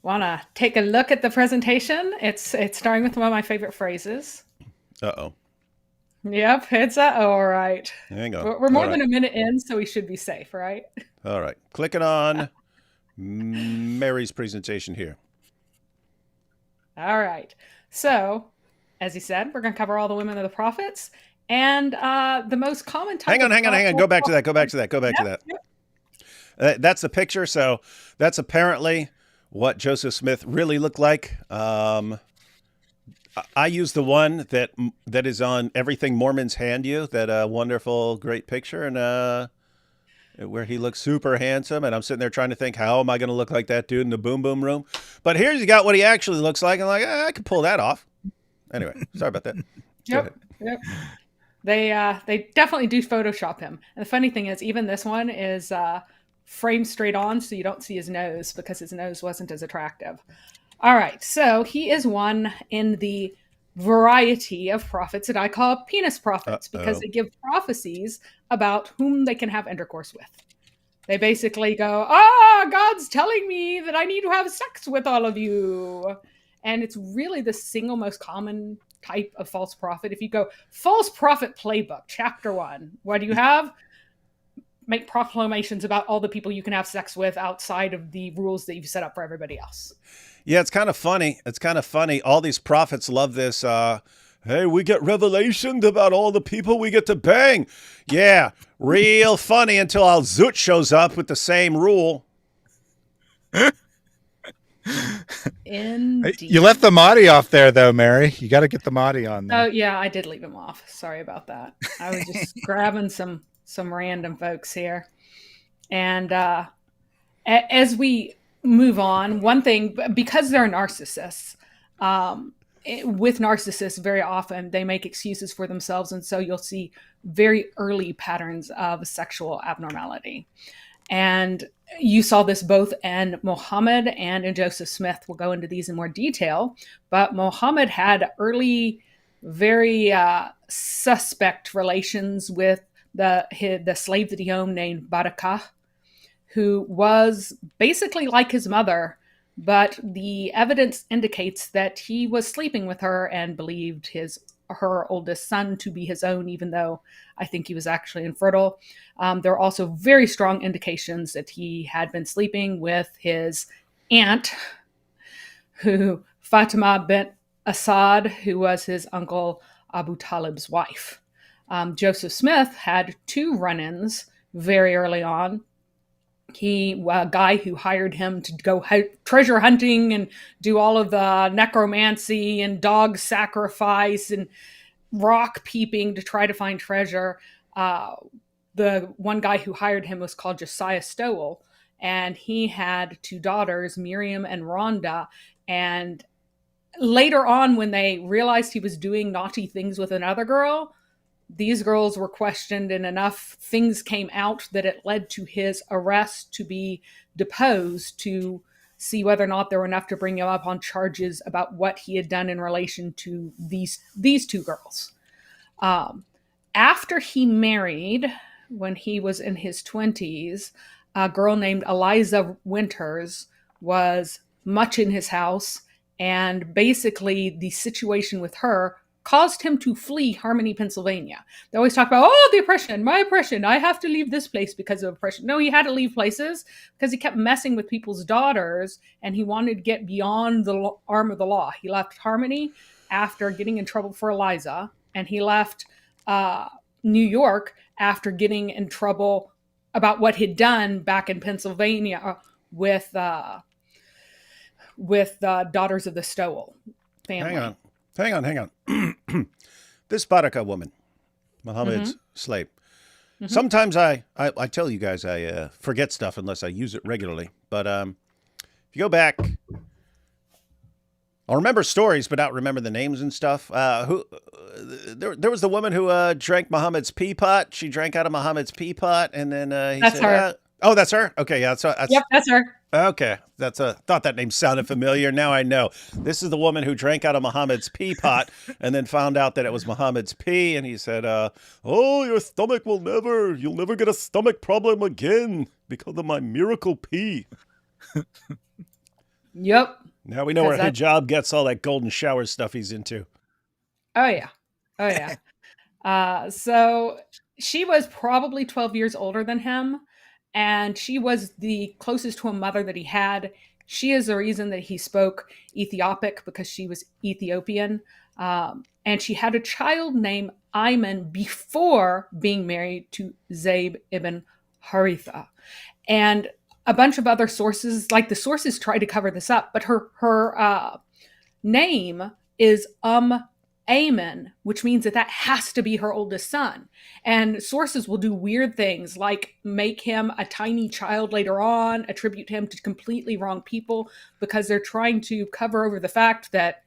Want to take a look at the presentation? It's starting with one of my favorite phrases. Uh-oh. Yep, it's all right. Hang on. We're All more right. than a minute in, so we should be safe, right? All right. Clicking on Mary's presentation here. All right. So, as he said, we're going to cover all the women of the prophets and the most common type Hang on, of hang on, hang on. false Go back to that. Go back prophet. to that. Go back to Yep, that. yep. That's the picture. So that's apparently what Joseph Smith really looked like. I use the one that is on Everything Mormons Hand You, that wonderful, great picture, and where he looks super handsome. And I'm sitting there trying to think, how am I going to look like that dude in the boom boom room? But here's you got what he actually looks like. And I'm like, I could pull that off. Anyway, sorry about that. Go ahead. Yep, yep. They definitely do Photoshop him. And the funny thing is, even this one is framed straight on, so you don't see his nose because his nose wasn't as attractive. All right, so he is one in the variety of prophets that I call penis prophets because Uh-oh. they give prophecies about whom they can have intercourse with. They basically go, God's telling me that I need to have sex with all of you. And it's really the single most common type of false prophet. If you go false prophet playbook, chapter one, what do you have? Make proclamations about all the people you can have sex with outside of the rules that you've set up for everybody else. Yeah, it's kind of funny. It's kind of funny. All these prophets love this. Hey, we get revelations about all the people we get to bang. Yeah, real funny until Al Zut shows up with the same rule. Hey, you left Indeed. the Mahdi off there, though, Mary. You got to get the Mahdi on Oh there. yeah, I did leave him off. Sorry about that. I was just grabbing some random folks here. And as we move on, one thing, because they're narcissists, with narcissists, very often they make excuses for themselves. And so you'll see very early patterns of sexual abnormality. And you saw this both in Muhammad and in Joseph Smith. We'll go into these in more detail. But Muhammad had early, very suspect relations with the slave that he owned named Barakah, who was basically like his mother, but the evidence indicates that he was sleeping with her and believed her oldest son to be his own, even though I think he was actually infertile. There are also very strong indications that he had been sleeping with his aunt, who Fatima bint Asad, who was his uncle Abu Talib's wife. Joseph Smith had two run-ins very early on. He a guy who hired him to go treasure hunting and do all of the necromancy and dog sacrifice and rock peeping to try to find treasure. Uh, the one guy who hired him was called Josiah Stowell, and he had two daughters, Miriam and Rhonda. And later on, when they realized he was doing naughty things with another girl, these girls were questioned, and enough things came out that it led to his arrest, to be deposed, to see whether or not there were enough to bring him up on charges about what he had done in relation to these two girls. Um, After he married, when he was in his 20s, a girl named Eliza Winters was much in his house, and basically the situation with her caused him to flee Harmony, Pennsylvania. They always talk about, oh, the oppression, my oppression. I have to leave this place because of oppression. No, he had to leave places because he kept messing with people's daughters and he wanted to get beyond the arm of the law. He left Harmony after getting in trouble for Eliza, and he left uh, New York after getting in trouble about what he'd done back in Pennsylvania with Daughters of the Stowell Hang family. on. Hang on, hang on. This Baraka woman, Mm-hmm. Muhammad's slave. Mm-hmm. Sometimes I tell you guys I forget stuff unless I use it regularly. But if you go back, I'll remember stories, but not remember the names and stuff. There was the woman who drank Muhammad's pea pot. She drank out of Muhammad's pea pot, and then he That's said, her. "Oh, that's her." Okay, yeah, that's Yep, that's her. okay. That's a thought that name sounded familiar. Now I know. This is the woman who drank out of Muhammad's pea pot and then found out that it was Muhammad's pee, and he said, "Oh, your stomach you'll never get a stomach problem again because of my miracle pee." Yep. Now we know Because where that. hijab gets all that golden shower stuff he's into. Oh yeah. Oh yeah. So she was probably 12 years older than him, and she was the closest to a mother that he had. She is the reason that he spoke Ethiopic because she was Ethiopian. And she had a child named Ayman before being married to Zayd ibn Haritha. And a bunch of other sources, like the sources try to cover this up, but her name is Amen, which means that that has to be her oldest son. And sources will do weird things like make him a tiny child later on, attribute him to completely wrong people because they're trying to cover over the fact that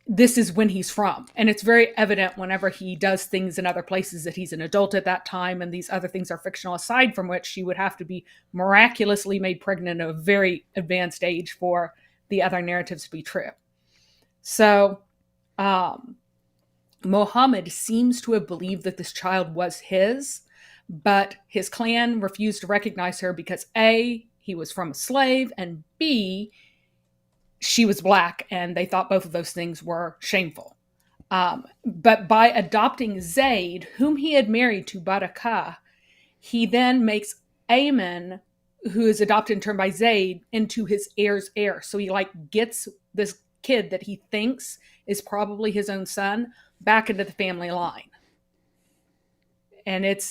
this is when he's from. And it's very evident whenever he does things in other places that he's an adult at that time, and these other things are fictional, aside from which she would have to be miraculously made pregnant at a very advanced age for the other narratives to be true. So, Mohammed seems to have believed that this child was his, but his clan refused to recognize her because A, he was from a slave, and B, she was black, and they thought both of those things were shameful. But by adopting Zayd, whom he had married to Barakah, he then makes Amen, who is adopted in turn by Zayd, into his heir's heir. So he like gets this kid that he thinks is probably his own son back into the family line. And the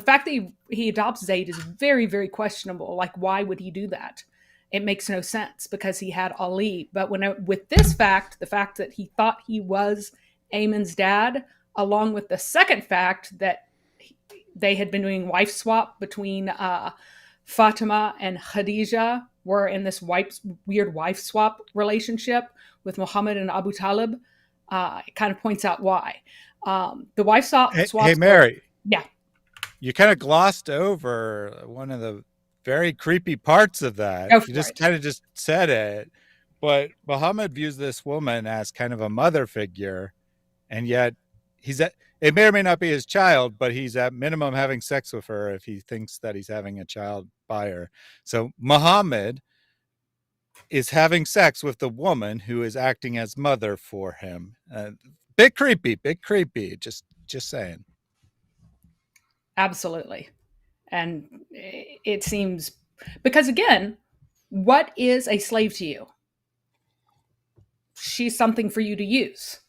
fact that he adopts Zayd is very, very questionable. Like, why would he do that? It makes no sense because he had Ali. But with this fact, the fact that he thought he was Ayman's dad, along with the second fact that they had been doing wife swap between Fatima and Khadija, were in this weird wife swap relationship with Muhammad and Abu Talib. It kind of points out why. The wife swap. Hey, Mary. Yeah. You kind of glossed over one of the very creepy parts of that. You just kind of just said it. But Muhammad views this woman as kind of a mother figure, and yet it may or may not be his child, but he's at minimum having sex with her if he thinks that he's having a child by her. So Muhammad is having sex with the woman who is acting as mother for him. Bit creepy. Just saying. Absolutely. And it seems, because again, what is a slave to you? She's something for you to use.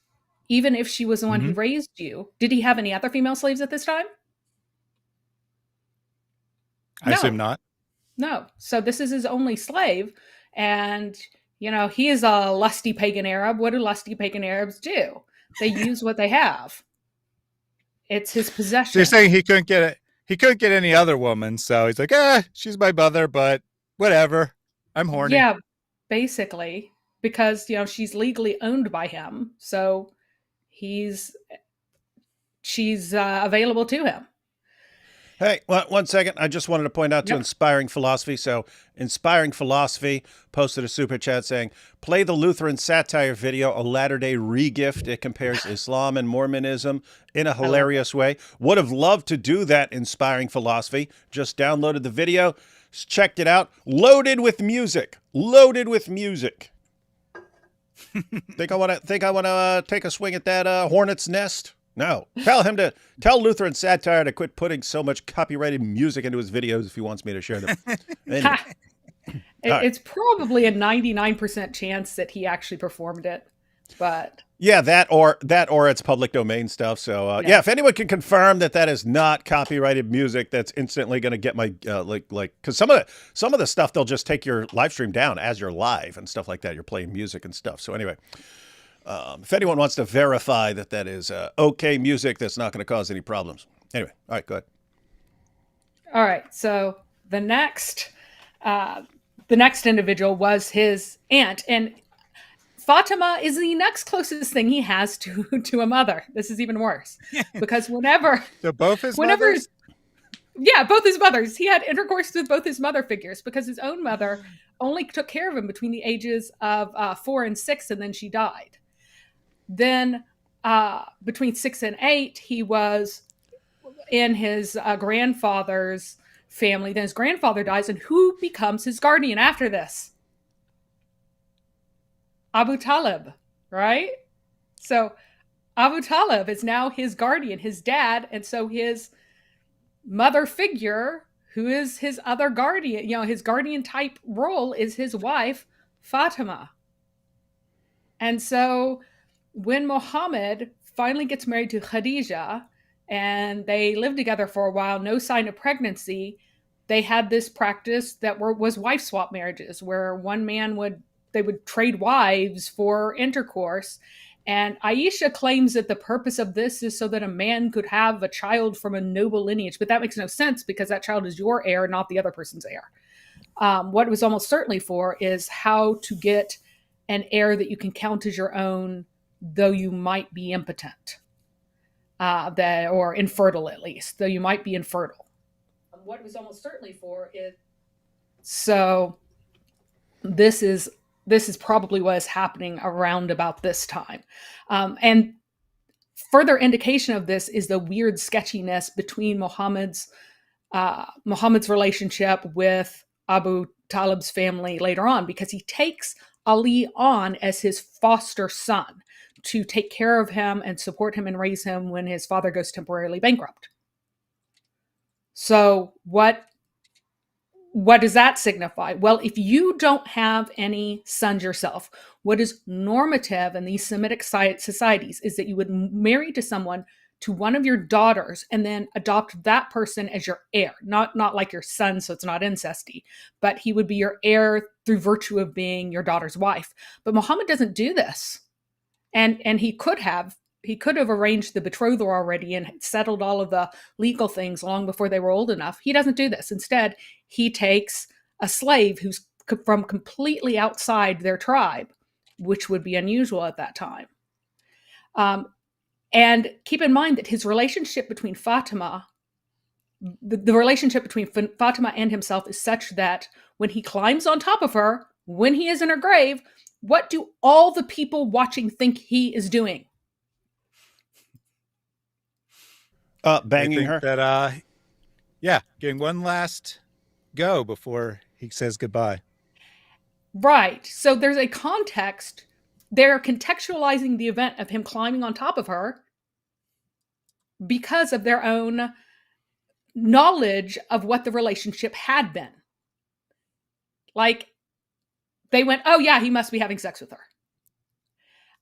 Even if she was the one who raised you. Did he have any other female slaves at this time? I assume not. No. So this is his only slave. And, he is a lusty pagan Arab. What do lusty pagan Arabs do? They use what they have. It's his possession. So you're saying he couldn't get it? He couldn't get any other woman, so he's like, she's my mother, but whatever. I'm horny. Yeah, basically, because she's legally owned by him, so she's available to him. Hey, 1 second. I just wanted to point out to Inspiring Philosophy. So, Inspiring Philosophy posted a super chat saying, play the Lutheran satire video, a Latter-day Regift. It compares Islam and Mormonism in a hilarious way. Would have loved to do that, Inspiring Philosophy. Just downloaded the video, checked it out. Loaded with music. Think I want to take a swing at that hornet's nest? No. Tell Lutheran Satire to quit putting so much copyrighted music into his videos if he wants me to share them. Anyway. It's probably a 99% chance that he actually performed it, but yeah, that or it's public domain stuff. So if anyone can confirm that is not copyrighted music, that's instantly going to get my because some of the stuff, they'll just take your live stream down as you're live and stuff like that. You're playing music and stuff. So anyway. If anyone wants to verify that is okay music, that's not going to cause any problems. Anyway, all right, go ahead. All right, so the next individual was his aunt, and Fatima is the next closest thing he has to a mother. This is even worse because so both his mothers? Yeah, both his mothers. He had intercourse with both his mother figures because his own mother only took care of him between the ages of 4 and 6, and then she died. Then between 6 and 8, he was in his grandfather's family. Then his grandfather dies, and who becomes his guardian after this? Abu Talib, right? So Abu Talib is now his guardian, his dad, and so his mother figure, who is his other guardian, his guardian type role, is his wife, Fatima. And so when Muhammad finally gets married to Khadija and they live together for a while, no sign of pregnancy, they had this practice that was wife swap marriages, where one man would trade wives for intercourse. And Aisha claims that the purpose of this is so that a man could have a child from a noble lineage, but that makes no sense because that child is your heir, not the other person's heir. What it was almost certainly for is how to get an heir that you can count as your own, though you might be impotent, or infertile at least, though you might be infertile. What it was almost certainly for is so. This is probably what is happening around about this time, and further indication of this is the weird sketchiness between Muhammad's relationship with Abu Talib's family later on, because he takes Ali on as his foster son to take care of him and support him and raise him when his father goes temporarily bankrupt. So what does that signify? Well, if you don't have any sons yourself, what is normative in these Semitic societies is that you would marry to one of your daughters and then adopt that person as your heir. Not like your son, so it's not incesty, but he would be your heir through virtue of being your daughter's wife. But Muhammad doesn't do this. And he could have arranged the betrothal already and settled all of the legal things long before they were old enough. He doesn't do this. Instead, he takes a slave who's from completely outside their tribe, which would be unusual at that time. And keep in mind that his relationship between Fatima, the relationship between Fatima and himself is such that when he climbs on top of her, when he is in her grave, what do all the people watching think he is doing? Banging her. That, getting one last go before he says goodbye. Right. So there's a context. They're contextualizing the event of him climbing on top of her because of their own knowledge of what the relationship had been. Like, they went, oh yeah, he must be having sex with her.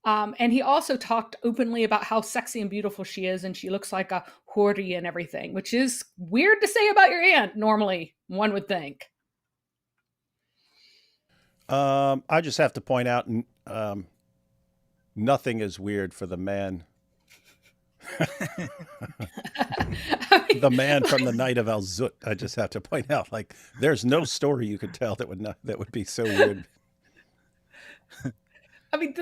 And he also talked openly about how sexy and beautiful she is, and she looks like a houri and everything, which is weird to say about your aunt, normally, one would think. I just have to point out, nothing is weird for the man. The man from the Night of Al-Zut. I just have to point out, like, there's no story you could tell that would be so weird. I mean,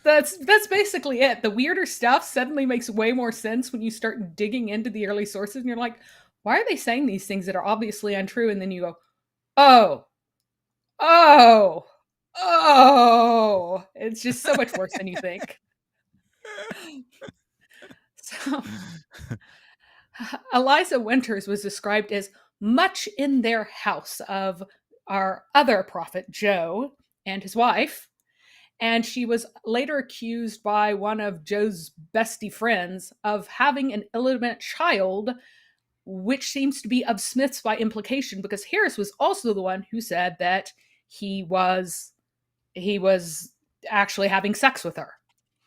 that's basically it. The weirder stuff suddenly makes way more sense when you start digging into the early sources, and you're like, why are they saying these things that are obviously untrue? And then you go, oh, it's just so much worse than you think. So, Eliza Winters was described as much in their house of our other prophet, Joe, and his wife. And she was later accused by one of Joe's bestie friends of having an illegitimate child, which seems to be of Smith's by implication, because Harris was also the one who said that he was actually having sex with her.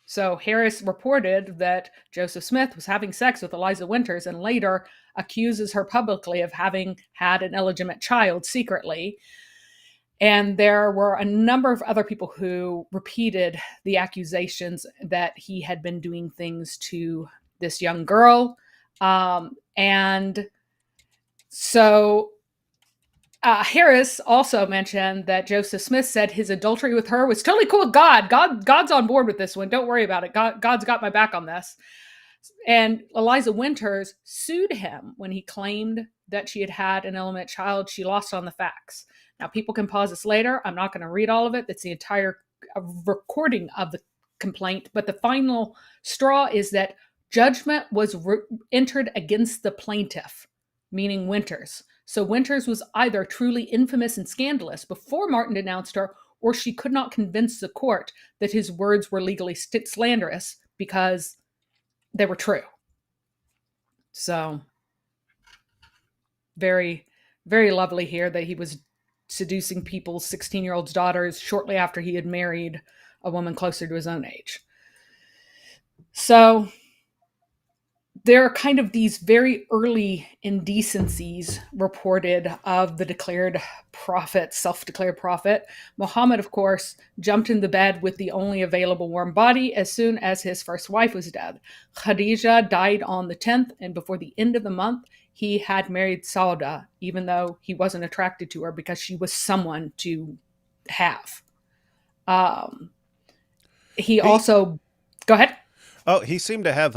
So Harris reported that Joseph Smith was having sex with Eliza Winters and later accuses her publicly of having had an illegitimate child secretly. And there were a number of other people who repeated the accusations that he had been doing things to this young girl. And so Harris also mentioned that Joseph Smith said his adultery with her was totally cool with God. God's on board with this one. Don't worry about it. God's got my back on this. And Eliza Winters sued him when he claimed that she had had an illegitimate child. She lost on the facts. Now, people can pause this later. I'm not going to read all of it. That's the entire recording of the complaint. But the final straw is that judgment was entered against the plaintiff, meaning Winters. So Winters was either truly infamous and scandalous before Martin denounced her, or she could not convince the court that his words were legally slanderous because they were true. So very, very lovely here that he was seducing people's 16-year-old daughters shortly after he had married a woman closer to his own age. So there are kind of these very early indecencies reported of the declared prophet, self-declared prophet. Muhammad, of course, jumped in the bed with the only available warm body as soon as his first wife was dead. Khadija died on the 10th, and before the end of the month, he had married Sauda, even though he wasn't attracted to her because she was someone to have. He also... Go ahead. Oh, he seemed to have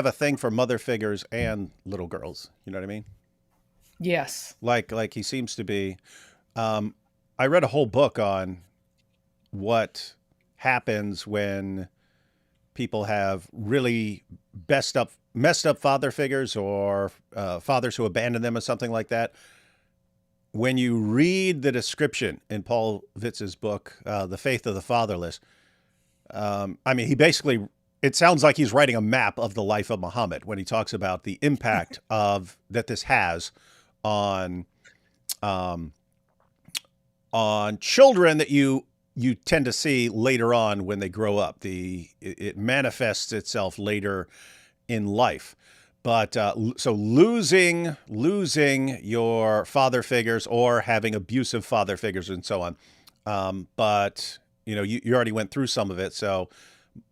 a thing for mother figures and little girls. You know what I mean? Yes. Like he seems to be. I read a whole book on what happens when people have really messed up father figures, or fathers who abandon them or something like that. When you read the description in Paul Witz's book, The Faith of the Fatherless, I mean, he basically, it sounds like he's writing a map of the life of Muhammad when he talks about the impact of that this has on children that you tend to see later on when they grow up. It manifests itself later in life. But so losing your father figures or having abusive father figures and so on. But you already went through some of it. So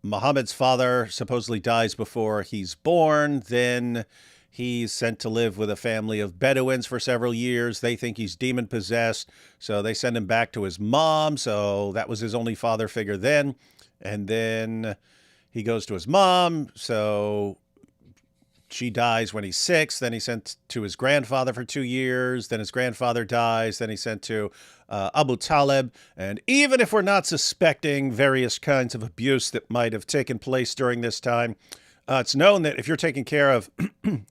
Muhammad's father supposedly dies before he's born. Then he's sent to live with a family of Bedouins for several years. They think he's demon possessed, so they send him back to his mom. So that was his only father figure then. And then he goes to his mom. So she dies when he's 6. Then he's sent to his grandfather for 2 years. Then his grandfather dies. Then he's sent to Abu Talib. And even if we're not suspecting various kinds of abuse that might have taken place during this time, it's known that if you're taking care of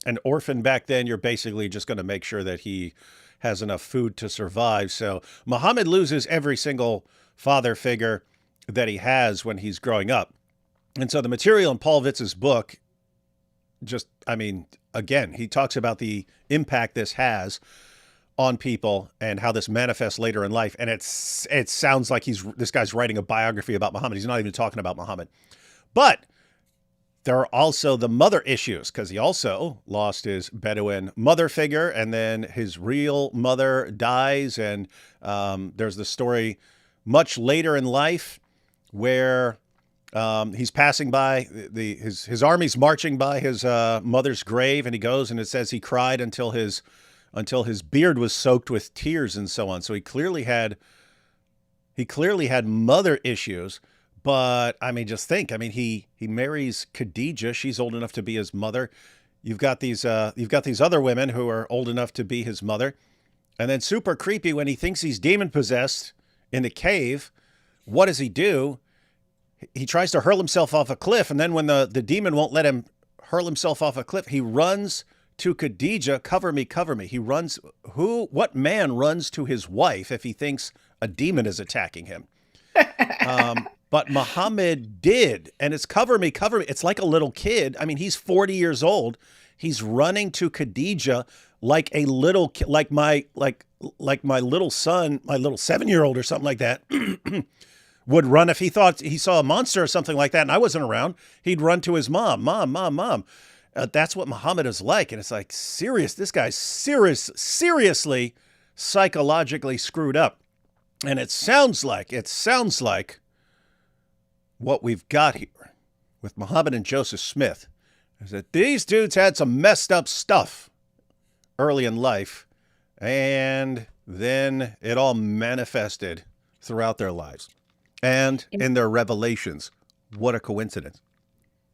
an orphan back then, you're basically just going to make sure that he has enough food to survive. So Muhammad loses every single father figure that he has when he's growing up. And so the material in Paul Witz's book, again, he talks about the impact this has on people and how this manifests later in life. And it sounds like this guy's writing a biography about Muhammad. He's not even talking about Muhammad. But there are also the mother issues, because he also lost his Bedouin mother figure, and then his real mother dies. And there's the story much later in life where he's passing by his army's marching by his mother's grave, and he goes, and it says he cried until his beard was soaked with tears and so on. So he clearly had mother issues. But I mean, just think. I mean, he marries Khadija. She's old enough to be his mother. You've got these other women who are old enough to be his mother. And then super creepy, when he thinks he's demon possessed in the cave, what does he do? He tries to hurl himself off a cliff, and then when the demon won't let him hurl himself off a cliff, he runs to Khadija. Cover me, cover me. He runs. What man runs to his wife if he thinks a demon is attacking him? But Muhammad did, and it's cover me, cover me. It's like a little kid. I mean, he's 40 years old. He's running to Khadija like a little kid, like my little son, my little 7-year-old or something like that would run if he thought he saw a monster or something like that, and I wasn't around. He'd run to his mom. That's what Muhammad is like, and it's like, this guy's seriously psychologically screwed up. And it sounds like what we've got here with Muhammad and Joseph Smith is that these dudes had some messed up stuff early in life, and then it all manifested throughout their lives and in their revelations. What a coincidence.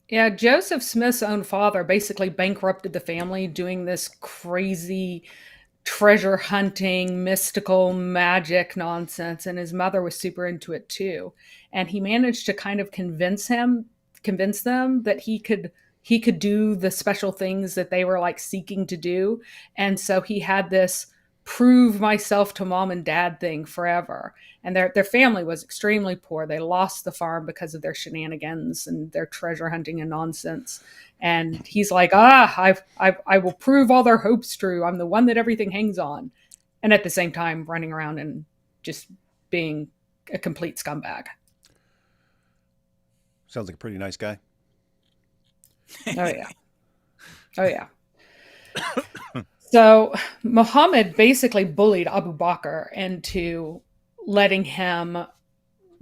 Yeah, Joseph Smith's own father basically bankrupted the family doing this crazy treasure hunting, mystical magic nonsense, and his mother was super into it too. And he managed to kind of convince them that he could he could do the special things that they were like seeking to do. And so he had this prove myself to mom and dad thing forever. And their family was extremely poor. They lost the farm because of their shenanigans and their treasure hunting and nonsense. And he's like, I will prove all their hopes true. I'm the one that everything hangs on. And at the same time, running around and just being a complete scumbag. Sounds like a pretty nice guy. Oh, yeah. Oh, yeah. So Muhammad basically bullied Abu Bakr into letting him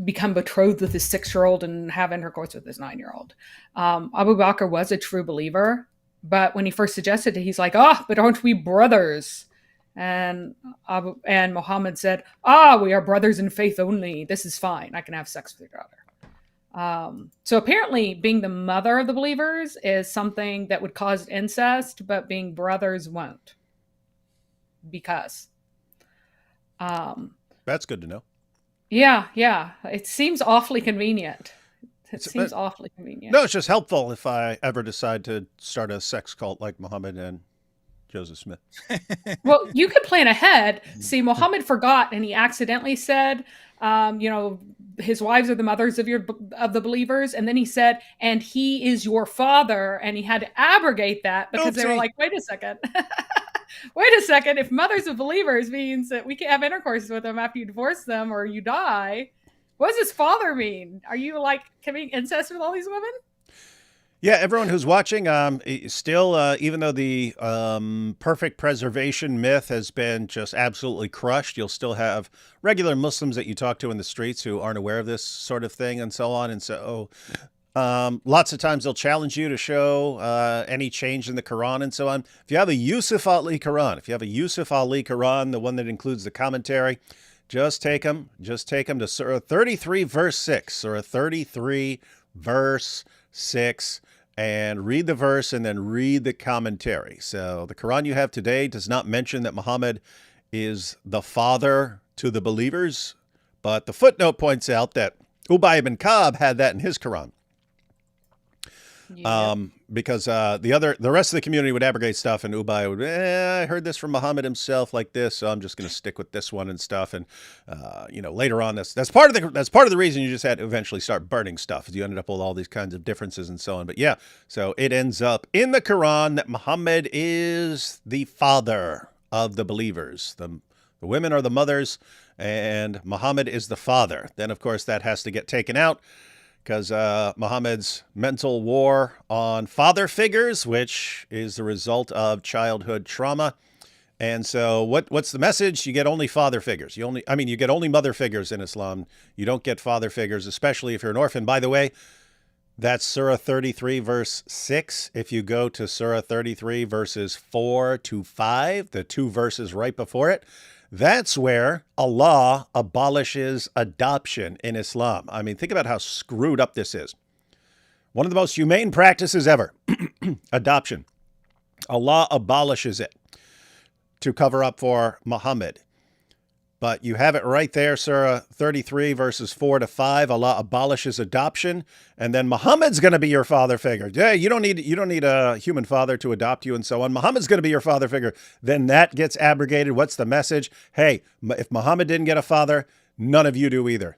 become betrothed with his 6-year-old and have intercourse with his 9-year-old. Abu Bakr was a true believer, but when he first suggested it, he's like, but aren't we brothers? And Muhammad said, we are brothers in faith only. This is fine. I can have sex with your daughter. So apparently being the mother of the believers is something that would cause incest, but being brothers won't. Because. That's good to know. Yeah. It seems awfully convenient. Awfully convenient. No, it's just helpful if I ever decide to start a sex cult like Muhammad and Joseph Smith. Well, you could plan ahead. See, Muhammad forgot, and he accidentally said, his wives are the mothers of the believers, and then he said, and he is your father, and he had to abrogate that because they were like, wait a second. Wait a second. If mothers of believers means that we can't have intercourse with them after you divorce them or you die, what does his father mean? Are you like committing incest with all these women? Yeah, everyone who's watching, still, even though the perfect preservation myth has been just absolutely crushed, you'll still have regular Muslims that you talk to in the streets who aren't aware of this sort of thing and so on. And so lots of times they'll challenge you to show any change in the Quran and so on. If you have a Yusuf Ali Quran, the one that includes the commentary, just take them to Surah 33, verse 6, Surah 33, verse 6. And read the verse and then read the commentary. So the Quran you have today does not mention that Muhammad is the father to the believers, but the footnote points out that Ubay ibn Ka'b had that in his Quran. Yeah. Because the rest of the community would abrogate stuff, and Ubay would, I heard this from Muhammad himself like this, so I'm just going to stick with this one and stuff. And later on, that's part of the reason you just had to eventually start burning stuff, is you ended up with all these kinds of differences and so on. But yeah, so it ends up in the Quran that Muhammad is the father of the believers. The women are the mothers, and Muhammad is the father. Then, of course, that has to get taken out, because Muhammad's mental war on father figures, which is the result of childhood trauma. And so what's the message? You get only father figures. You get only mother figures in Islam. You don't get father figures, especially if you're an orphan. By the way, that's Surah 33, verse 6. If you go to Surah 33, verses 4 to 5, the two verses right before it, that's where Allah abolishes adoption in Islam. I mean, think about how screwed up this is. One of the most humane practices ever, adoption. Allah abolishes it to cover up for Muhammad. But you have it right there, Surah 33, verses 4 to 5. Allah abolishes adoption, and then Muhammad's going to be your father figure. Yeah, you don't need a human father to adopt you and so on. Muhammad's going to be your father figure. Then that gets abrogated. What's the message? Hey, if Muhammad didn't get a father, none of you do either.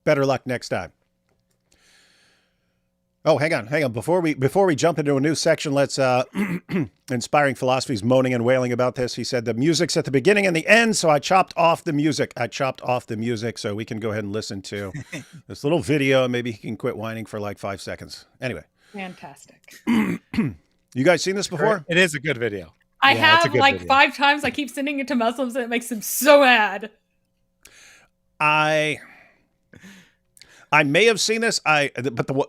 Better luck next time. Oh, hang on. Before we jump into a new section, let's Inspiring Philosophy's moaning and wailing about this. He said the music's at the beginning and the end, so I chopped off the music. So we can go ahead and listen to this little video, and maybe he can quit whining for like 5 seconds. Anyway. Fantastic. You guys seen this before? It is a good video. I have like 5 times. I keep sending it to Muslims, and it makes them so mad. I may have seen this.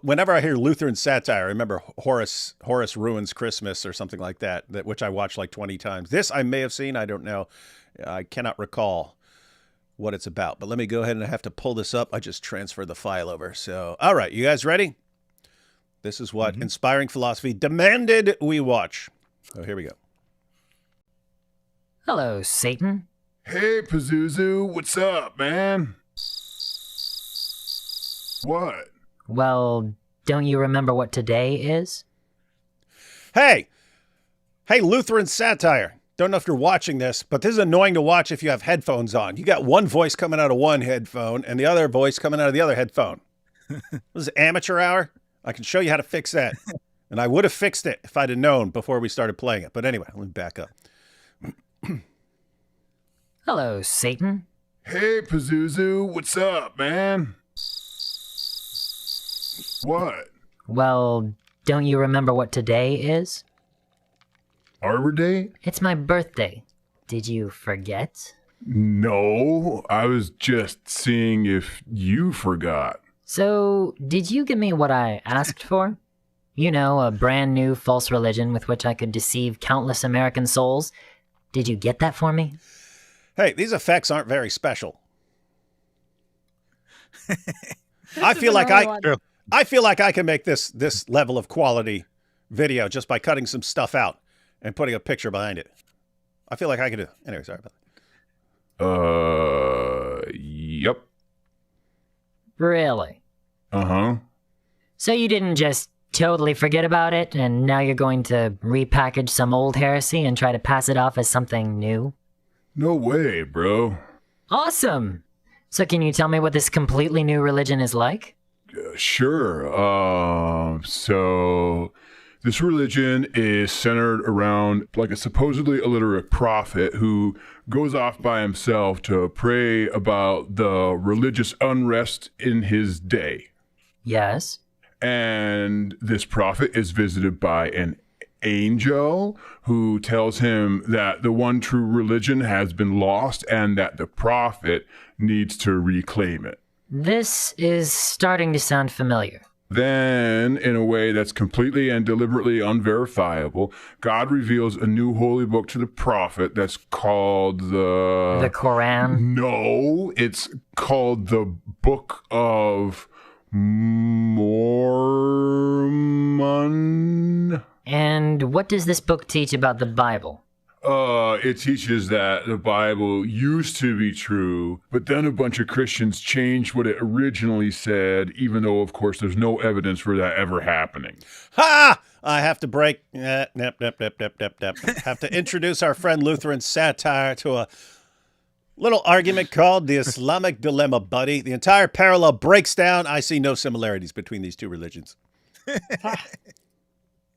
Whenever I hear Lutheran satire, I remember Horace Ruins Christmas or something like that, which I watched like 20 times. This I may have seen. I don't know. I cannot recall what it's about. But let me go ahead and I have to pull this up. I just transferred the file over. So, all right, you guys ready? This is what Inspiring Philosophy demanded we watch. Oh, here we go. Hello, Satan. Hey, Pazuzu, what's up, man? What? Well, don't you remember what today is? Hey, Lutheran satire. Don't know if you're watching this, but this is annoying to watch if you have headphones on. You got one voice coming out of one headphone and the other voice coming out of the other headphone. This is amateur hour. I can show you how to fix that. And I would have fixed it if I'd have known before we started playing it. But anyway, let me back up. Hello, Satan. Hey, Pazuzu, what's up, man? What? Well, don't you remember what today is? Arbor Day? It's my birthday. Did you forget? No, I was just seeing if you forgot. So, did you give me what I asked for? You know, a brand new false religion with which I could deceive countless American souls. Did you get that for me? Hey, these effects aren't very special. I feel like I can make this level of quality video just by cutting some stuff out and putting a picture behind it. I feel like I can do it. Anyway, sorry about that. Yep. Really? Uh-huh. So you didn't just totally forget about it, and now you're going to repackage some old heresy and try to pass it off as something new? No way, bro. Awesome! So can you tell me what this completely new religion is like? Sure. So this religion is centered around like a supposedly illiterate prophet who goes off by himself to pray about the religious unrest in his day. Yes. And this prophet is visited by an angel who tells him that the one true religion has been lost and that the prophet needs to reclaim it. This is starting to sound familiar. Then, in a way that's completely and deliberately unverifiable, God reveals a new holy book to the prophet that's called The Quran? No, it's called the Book of Mormon. And what does this book teach about the Bible? It teaches that the Bible used to be true, but then a bunch of Christians changed what it originally said, even though, of course, there's no evidence for that ever happening. Ha! I have to break. Have to introduce our friend Lutheran satire to a little argument called the Islamic Dilemma, buddy. The entire parallel breaks down. I see no similarities between these two religions.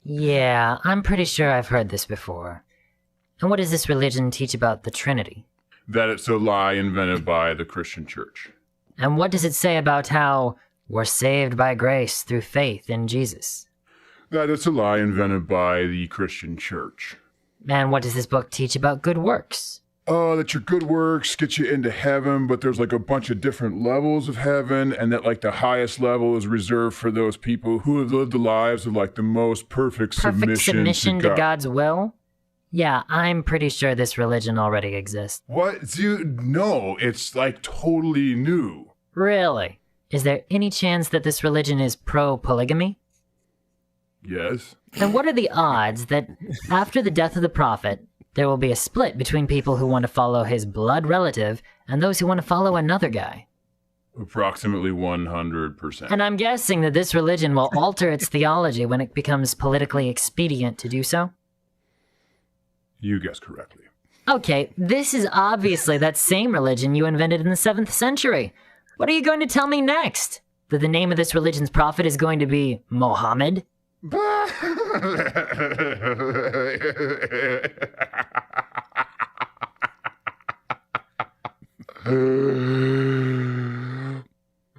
Yeah, I'm pretty sure I've heard this before. And what does this religion teach about the Trinity? That it's a lie invented by the Christian church. And what does it say about how we're saved by grace through faith in Jesus? That it's a lie invented by the Christian church. And what does this book teach about good works? That your good works get you into heaven, but there's like a bunch of different levels of heaven, and that like the highest level is reserved for those people who have lived the lives of like the most perfect submission to God's will? Yeah, I'm pretty sure this religion already exists. What? Dude, no, it's like totally new. Really? Is there any chance that this religion is pro-polygamy? Yes. And what are the odds that after the death of the prophet, there will be a split between people who want to follow his blood relative and those who want to follow another guy? Approximately 100%. And I'm guessing that this religion will alter its theology when it becomes politically expedient to do so? You guessed correctly. Okay, this is obviously that same religion you invented in the 7th century. What are you going to tell me next? That the name of this religion's prophet is going to be Mohammed?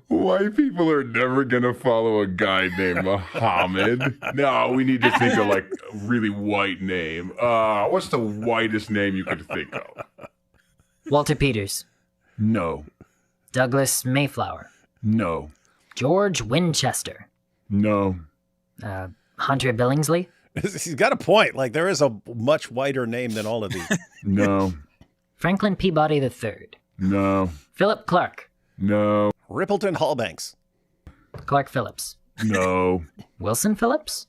White people are never gonna follow a guy named Muhammad. No, we need to think of like a really white name. What's the whitest name you could think of? Walter Peters. No. Douglas Mayflower. No. George Winchester. No. Hunter Billingsley. He's got a point. Like, there is a much whiter name than all of these. No. Franklin Peabody III. No. Philip Clark. No. Rippleton Hallbanks. Clark Phillips. No. Wilson Phillips.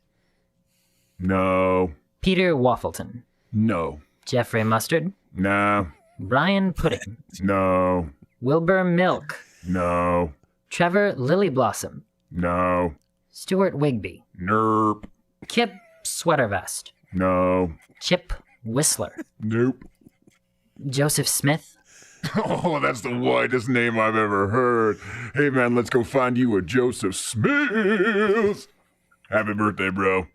No. Peter Waffleton. No. Jeffrey Mustard. No. Brian Pudding. No. Wilbur Milk. No. Trevor Lily Blossom. No. Stuart Wigby. Nerp. Kip Sweater vest. No. Chip Whistler. Nope. Joseph Smith. Oh, that's the whitest name I've ever heard. Hey, man, let's go find you a Joseph Smith. Happy birthday, bro.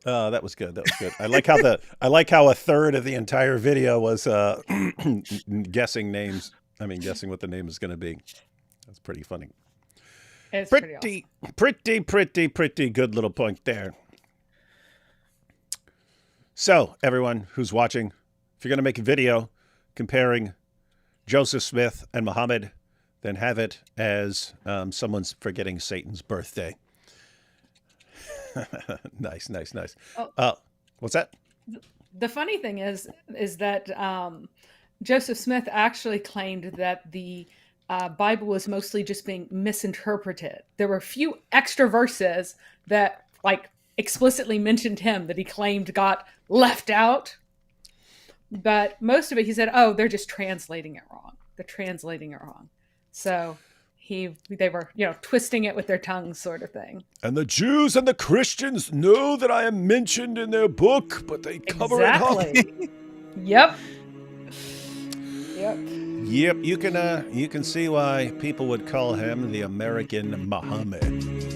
That was good. That was good. I like how a third of the entire video was guessing names. I mean, guessing what the name is going to be. That's pretty funny. It's Pretty good little point there. So, everyone who's watching, if you're going to make a video comparing Joseph Smith and Muhammad, then have it as someone's forgetting Satan's birthday. Nice. What's that? The funny thing is that Joseph Smith actually claimed that the Bible was mostly just being misinterpreted. There were a few extra verses that like explicitly mentioned him that he claimed got left out. But most of it, he said, oh, they're just translating it wrong. They're translating it wrong. So they were, twisting it with their tongues sort of thing. And the Jews and the Christians know that I am mentioned in their book, but they cover it up. Yep. You can see why people would call him the American Muhammad.